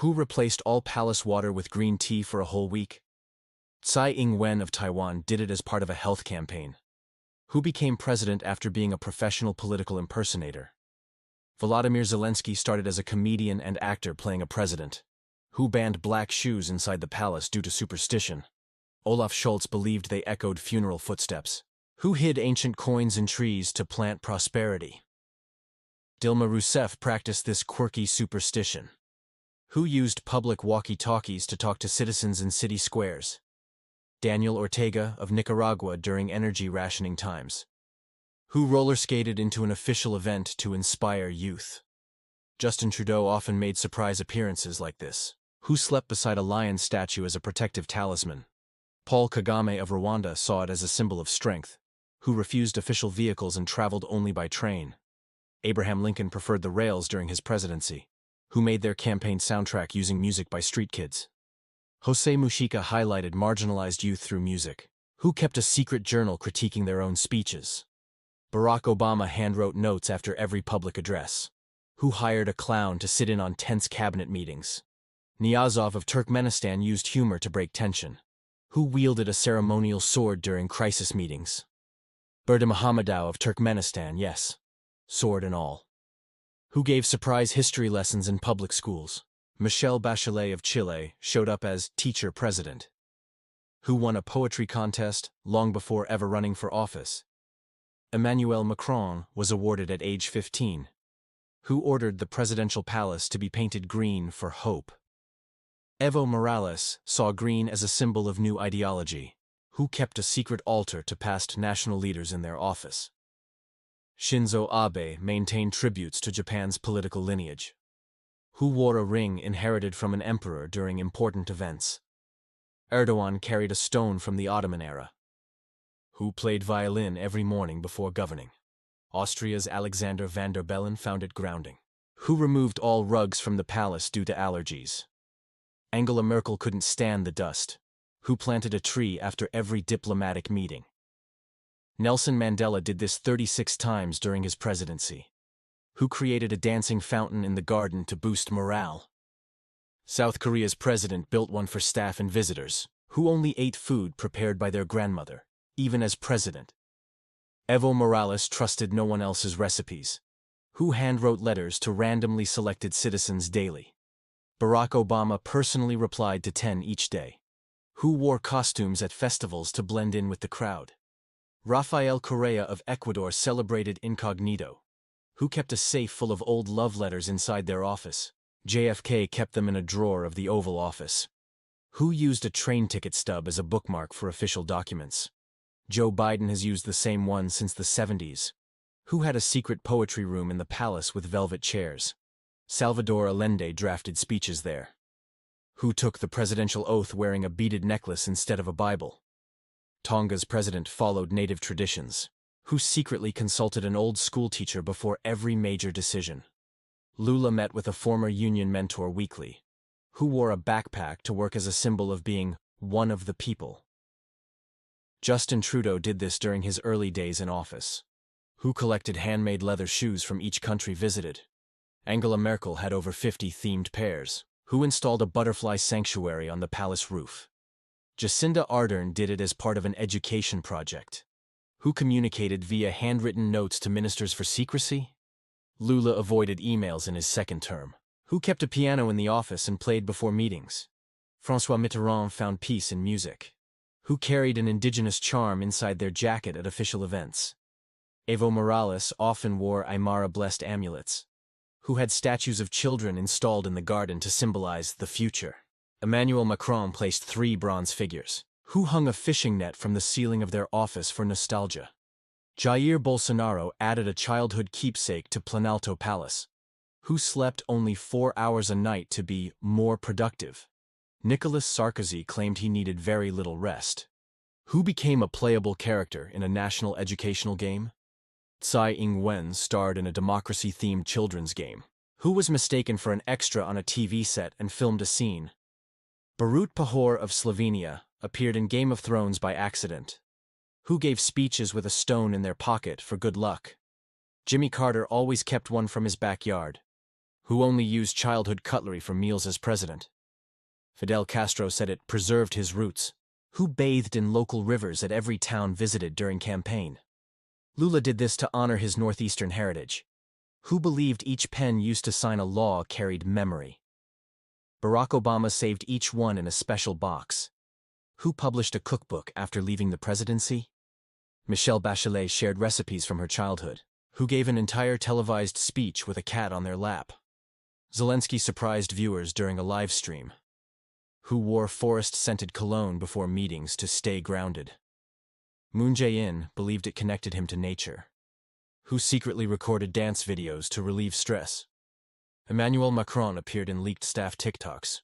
Who replaced all palace water with green tea for a whole week? Tsai Ing-wen of Taiwan did it as part of a health campaign. Who became president after being a professional political impersonator? Volodymyr Zelensky started as a comedian and actor playing a president. Who banned black shoes inside the palace due to superstition? Olaf Scholz believed they echoed funeral footsteps. Who hid ancient coins in trees to plant prosperity? Dilma Rousseff practiced this quirky superstition. Who used public walkie-talkies to talk to citizens in city squares? Daniel Ortega of Nicaragua during energy rationing times. Who roller-skated into an official event to inspire youth? Justin Trudeau often made surprise appearances like this. Who slept beside a lion statue as a protective talisman? Paul Kagame of Rwanda saw it as a symbol of strength. Who refused official vehicles and traveled only by train? Abraham Lincoln preferred the rails during his presidency. Who made their campaign soundtrack using music by street kids? Jose Mujica highlighted marginalized youth through music. Who kept a secret journal critiquing their own speeches? Barack Obama handwrote notes after every public address. Who hired a clown to sit in on tense cabinet meetings? Niyazov of Turkmenistan used humor to break tension. Who wielded a ceremonial sword during crisis meetings? Berdimuhamedov of Turkmenistan, yes, sword and all. Who gave surprise history lessons in public schools? Michelle Bachelet of Chile showed up as teacher president. Who won a poetry contest long before ever running for office? Emmanuel Macron was awarded at age 15. Who ordered the presidential palace to be painted green for hope? Evo Morales saw green as a symbol of new ideology. Who kept a secret altar to past national leaders in their office? Shinzo Abe maintained tributes to Japan's political lineage. Who wore a ring inherited from an emperor during important events? Erdogan carried a stone from the Ottoman era. Who played violin every morning before governing? Austria's Alexander van der Bellen found it grounding. Who removed all rugs from the palace due to allergies? Angela Merkel couldn't stand the dust. Who planted a tree after every diplomatic meeting? Nelson Mandela did this 36 times during his presidency. Who created a dancing fountain in the garden to boost morale? South Korea's president built one for staff and visitors, who only ate food prepared by their grandmother, even as president. Evo Morales trusted no one else's recipes. Who handwrote letters to randomly selected citizens daily? Barack Obama personally replied to 10 each day. Who wore costumes at festivals to blend in with the crowd? Rafael Correa of Ecuador celebrated incognito. Who kept a safe full of old love letters inside their office? JFK kept them in a drawer of the Oval Office. Who used a train ticket stub as a bookmark for official documents? Joe Biden has used the same one since the 70s. Who had a secret poetry room in the palace with velvet chairs? Salvador Allende drafted speeches there. Who took the presidential oath wearing a beaded necklace instead of a Bible? Tonga's president followed native traditions. Who secretly consulted an old school teacher before every major decision? Lula met with a former union mentor weekly. Who wore a backpack to work as a symbol of being one of the people? Justin Trudeau did this during his early days in office. Who collected handmade leather shoes from each country visited? Angela Merkel had over 50 themed pairs. Who installed a butterfly sanctuary on the palace roof? Jacinda Ardern did it as part of an education project. Who communicated via handwritten notes to ministers for secrecy? Lula avoided emails in his second term. Who kept a piano in the office and played before meetings? François Mitterrand found peace in music. Who carried an indigenous charm inside their jacket at official events? Evo Morales often wore Aymara-blessed amulets. Who had statues of children installed in the garden to symbolize the future? Emmanuel Macron placed 3 bronze figures. Who hung a fishing net from the ceiling of their office for nostalgia? Jair Bolsonaro added a childhood keepsake to Planalto Palace. Who slept only 4 hours a night to be more productive? Nicolas Sarkozy claimed he needed very little rest. Who became a playable character in a national educational game? Tsai Ing-wen starred in a democracy-themed children's game. Who was mistaken for an extra on a TV set and filmed a scene? Borut Pahor of Slovenia appeared in Game of Thrones by accident. Who gave speeches with a stone in their pocket for good luck? Jimmy Carter always kept one from his backyard. Who only used childhood cutlery for meals as president? Fidel Castro said it preserved his roots. Who bathed in local rivers at every town visited during campaign? Lula did this to honor his northeastern heritage. Who believed each pen used to sign a law carried memory? Barack Obama saved each one in a special box. Who published a cookbook after leaving the presidency? Michelle Bachelet shared recipes from her childhood. Who gave an entire televised speech with a cat on their lap? Zelensky surprised viewers during a live stream. Who wore forest-scented cologne before meetings to stay grounded? Moon Jae-in believed it connected him to nature. Who secretly recorded dance videos to relieve stress? Emmanuel Macron appeared in leaked staff TikToks.